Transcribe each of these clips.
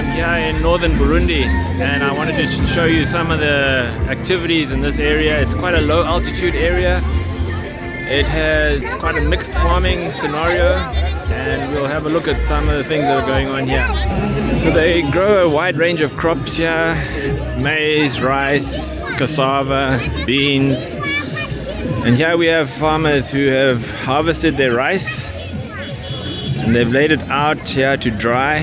I'm here in northern Burundi and I wanted to show you some of the activities in this area. It's quite a low altitude area. It has quite a mixed farming scenario and we'll have a look at some of the things that are going on here. So they grow a wide range of crops here: maize, rice, cassava, beans. And here we have farmers who have harvested their rice and they've laid it out here to dry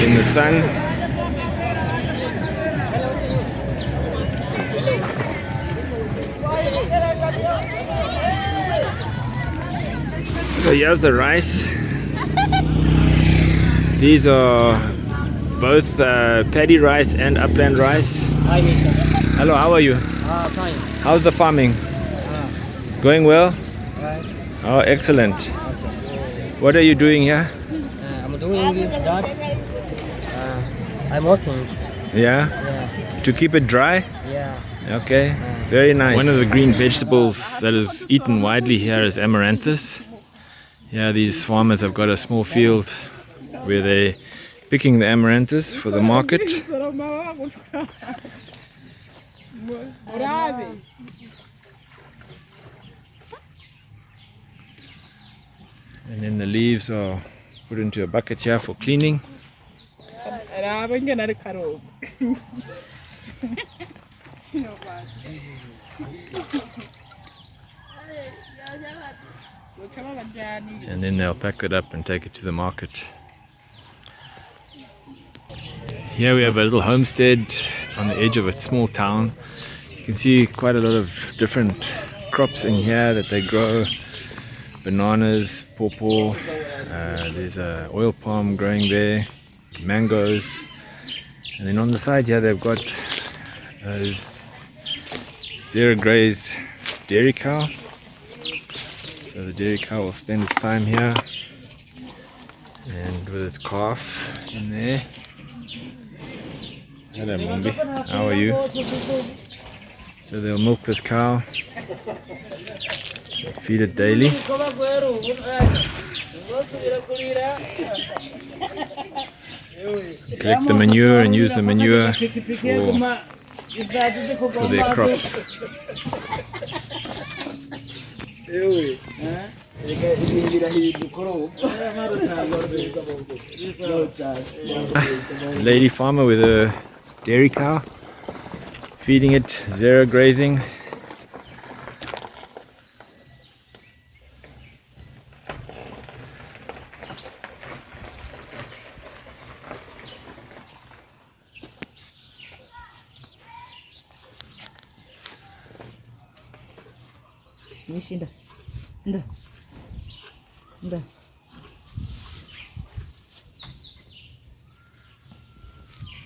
in the sun. So here's the rice. These are both paddy rice and upland rice. Hi, mister. Hello, how are you? Fine. How's the farming? Going well? Right. Oh, excellent. What are you doing here? I'm doing that. I'm working. Yeah? Yeah. To keep it dry? Yeah. Okay, very nice. One of the green vegetables that is eaten widely here is amaranthus. Yeah, these farmers have got a small field where they're picking the amaranthus for the market. And then the leaves are put into a bucket here for cleaning. And then they'll pack it up and take it to the market. Here we have a little homestead on the edge of a small town. You can see quite a lot of different crops in here that they grow. Bananas, pawpaw, there's a oil palm growing there, mangoes, and then on the side here they've got zero grazed dairy cow. So the dairy cow will spend its time here and with its calf in there. Hello Mumbi, how are you? So they'll milk this cow, feed it daily. Collect the manure and use the manure for their crops. Lady farmer with a dairy cow, feeding it zero grazing.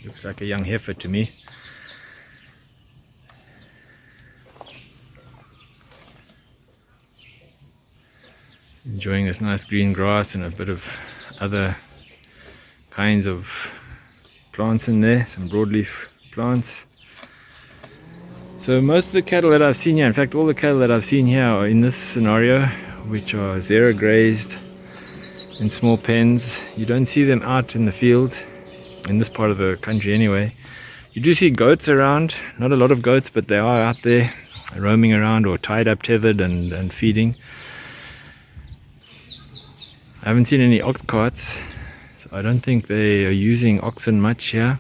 Looks like a young heifer to me. Enjoying this nice green grass and a bit of other kinds of plants in there, some broadleaf plants. So most of the cattle that I've seen here, in fact all the cattle that I've seen here are in this scenario, which are zero grazed in small pens. You don't see them out in the field, in this part of the country anyway. You do see goats around, not a lot of goats, but they are out there roaming around or tied up, tethered and feeding. I haven't seen any ox carts, so I don't think they are using oxen much here.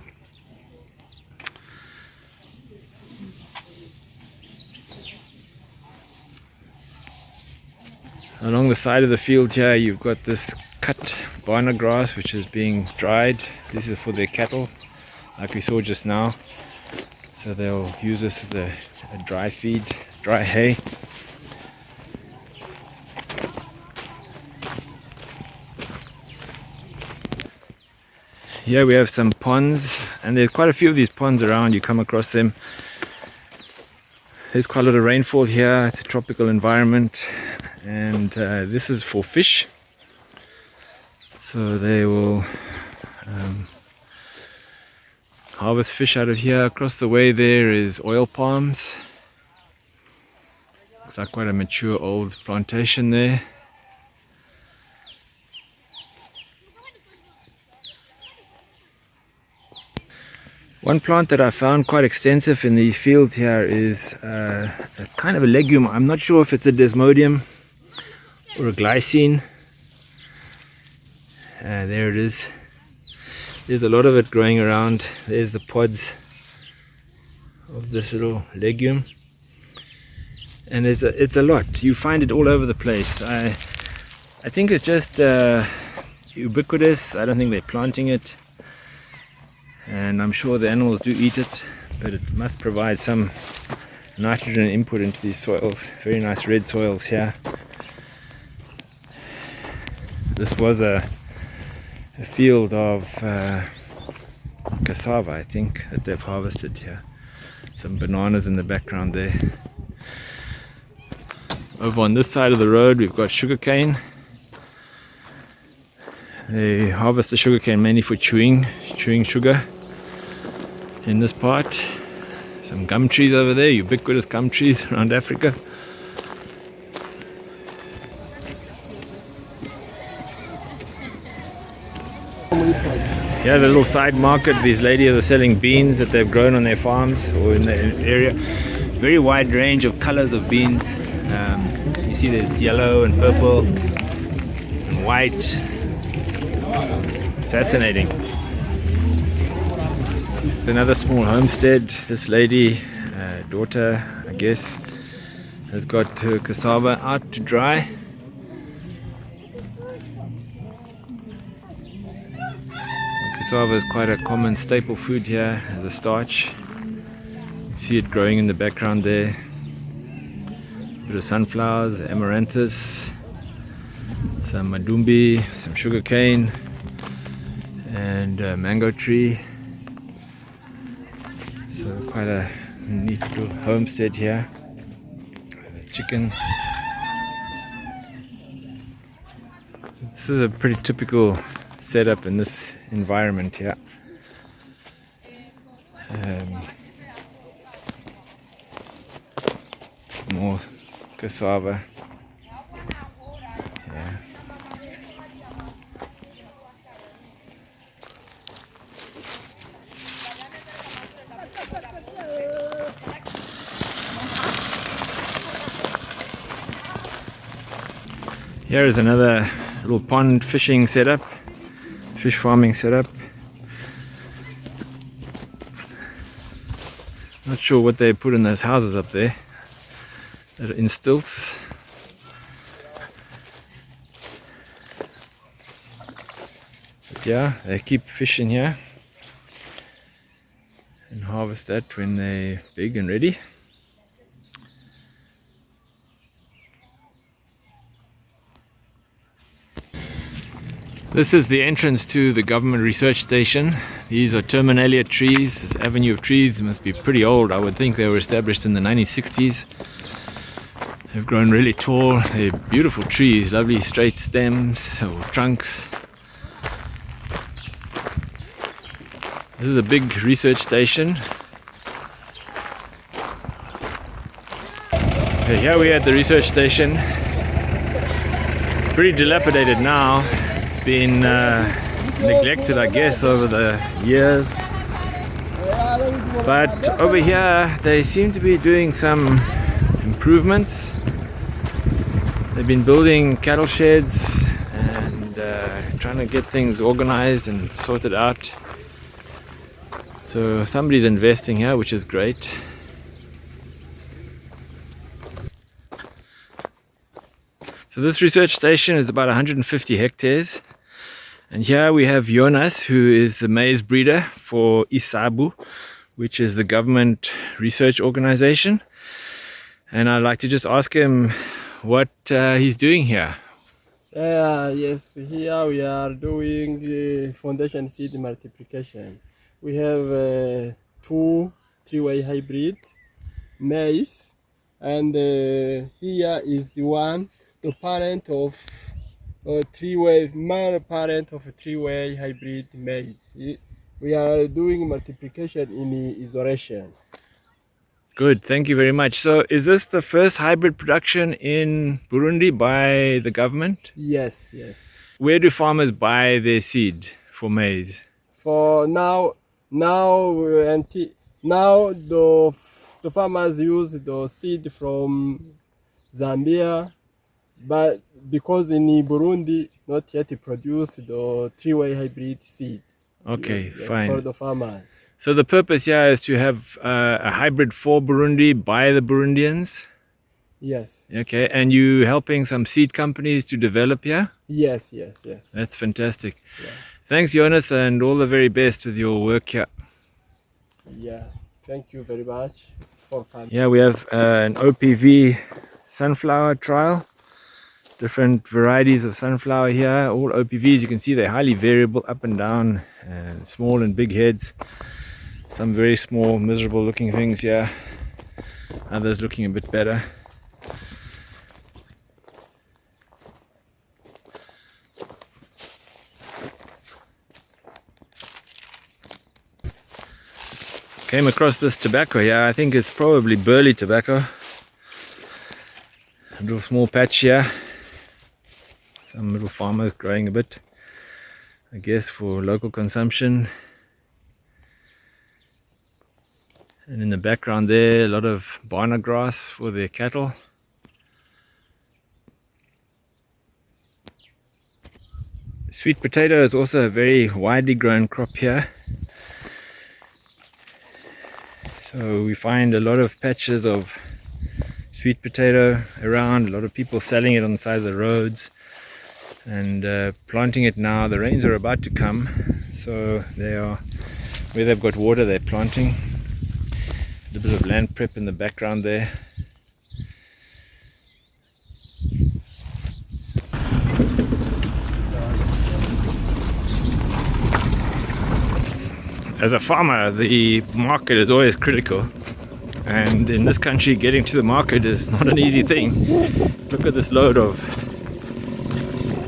Along the side of the field here you've got this cut bana grass which is being dried. This is for their cattle, like we saw just now. So they'll use this as a dry feed, dry hay. Here we have some ponds, and there's quite a few of these ponds around. You come across them. There's quite a lot of rainfall here. It's a tropical environment, and this is for fish. So they will harvest fish out of here. Across the way there is oil palms. Looks like quite a mature old plantation there. One plant that I found quite extensive in these fields here is a kind of a legume. I'm not sure if it's a desmodium or a glycine. There it is. There's a lot of it growing around. There's the pods of this little legume. And it's a lot. You find it all over the place. I think it's just ubiquitous. I don't think they're planting it. And I'm sure the animals do eat it, but it must provide some nitrogen input into these soils. Very nice red soils here. This was a field of cassava, I think, that they've harvested here. Some bananas in the background there. Over on this side of the road we've got sugarcane. They harvest the sugarcane mainly for chewing sugar. In this part, some gum trees over there, ubiquitous gum trees around Africa. Here's a little side market. These ladies are selling beans that they've grown on their farms or in the area. Very wide range of colors of beans. You see there's yellow and purple and white. Fascinating. Another small homestead. This lady, daughter, I guess, has got her cassava out to dry. Cassava is quite a common staple food here as a starch. You see it growing in the background there. A bit of sunflowers, amaranthus, some madumbi, some sugarcane, and a mango tree. So quite a neat little homestead here. Chicken. This is a pretty typical setup in this environment here. More cassava. Yeah. Here is another little pond fishing setup, fish farming setup. Not sure what they put in those houses up there that are in stilts. But yeah, they keep fishing here and harvest that when they're big and ready. This is the entrance to the government research station. These are terminalia trees. This avenue of trees must be pretty old. I would think they were established in the 1960s. They've grown really tall. They're beautiful trees, lovely straight stems or trunks. This is a big research station. Okay, here we are at the research station. Pretty dilapidated now. It's been neglected, I guess, over the years. But over here they seem to be doing some improvements. They've been building cattle sheds and trying to get things organized and sorted out. So somebody's investing here, which is great. So this research station is about 150 hectares. And here we have Jonas, who is the maize breeder for ISABU, which is the government research organization. And I'd like to just ask him what he's doing here. Yes, here we are doing foundation seed multiplication. We have two three-way hybrid maize, and here is one, the parent of three-way, male parent of a three-way hybrid maize. We are doing multiplication in isolation. Good, thank you very much. So is this the first hybrid production in Burundi by the government? Yes. Where do farmers buy their seed for maize? For now, Now, now the farmers use the seed from Zambia, but because in Burundi not yet produce the three-way hybrid seed. Okay, Yes, fine. for the farmers. So the purpose here is to have a hybrid for Burundi by the Burundians. Yes. Okay, and you helping some seed companies to develop here? Yes. That's fantastic. Yeah. Thanks, Jonas, and all the very best with your work here. Yeah. Thank you very much for coming. Yeah, we have an OPV sunflower trial. Different varieties of sunflower here, all OPVs. You can see they're highly variable up and down, small and big heads. Some very small, miserable looking things here. Others looking a bit better. Came across this tobacco here. I think it's probably burley tobacco. A little small patch here. Some little farmers growing a bit, I guess, for local consumption. And in the background there, a lot of barna grass for their cattle. Sweet potato is also a very widely grown crop here. So we find a lot of patches of sweet potato around, a lot of people selling it on the side of the roads and planting it now. The rains are about to come, so they are, where they've got water, they're planting. A little bit of land prep in the background there. As a farmer, the market is always critical, and in this country getting to the market is not an easy thing. Look at this load of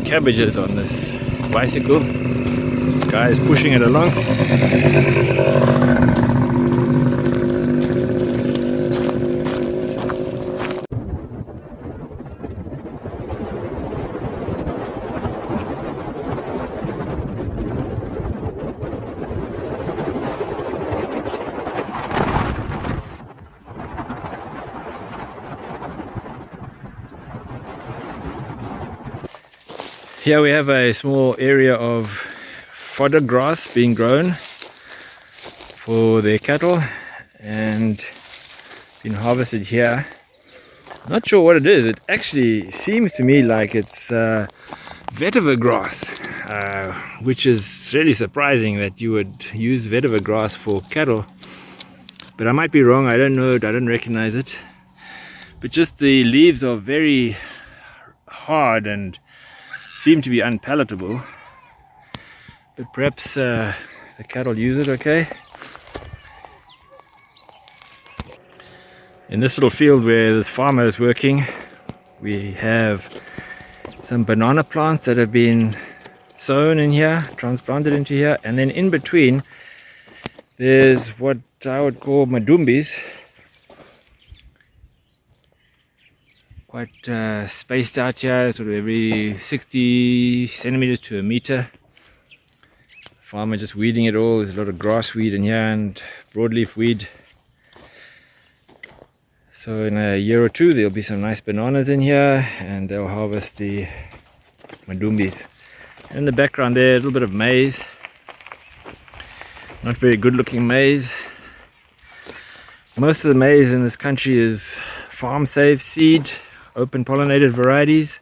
cabbages on this bicycle. The guy is pushing it along. Here we have a small area of fodder grass being grown for their cattle and been harvested here. Not sure what it is. It actually seems to me like it's vetiver grass, which is really surprising that you would use vetiver grass for cattle. But I might be wrong. I don't know it. I don't recognize it. But just the leaves are very hard and seem to be unpalatable, but perhaps the cattle use it okay. In this little field where this farmer is working, we have some banana plants that have been sown in here, transplanted into here, and then in between there's what I would call madumbis. Quite spaced out here, sort of every 60 centimeters to a meter. Farmer just weeding it all. There's a lot of grass weed in here and broadleaf weed. So in a year or two there'll be some nice bananas in here and they'll harvest the madumbis. In the background there, a little bit of maize. Not very good looking maize. Most of the maize in this country is farm safe seed, open pollinated varieties.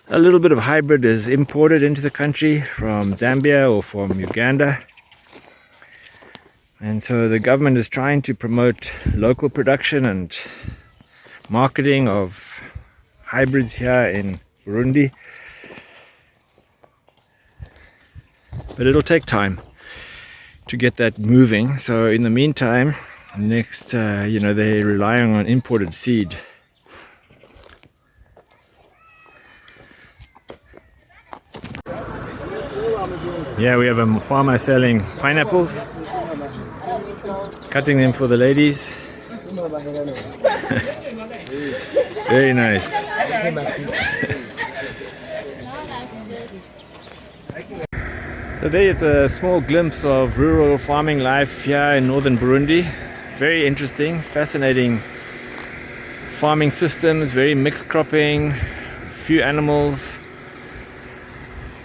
A little bit of hybrid is imported into the country from Zambia or from Uganda. And so the government is trying to promote local production and marketing of hybrids here in Burundi. But it'll take time to get that moving. So in the meantime, next, they're relying on imported seed. Yeah, we have a farmer selling pineapples, cutting them for the ladies. Very nice. So So there it's a small glimpse of rural farming life here in northern Burundi. Very interesting, fascinating farming systems, very mixed cropping, few animals.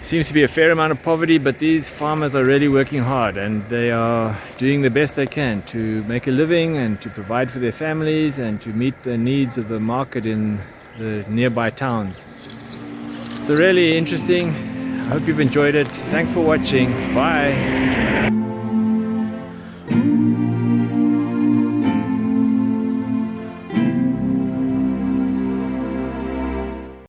Seems to be a fair amount of poverty, but these farmers are really working hard and they are doing the best they can to make a living and to provide for their families and to meet the needs of the market in the nearby towns. So really interesting. I hope you've enjoyed it. Thanks for watching. Bye.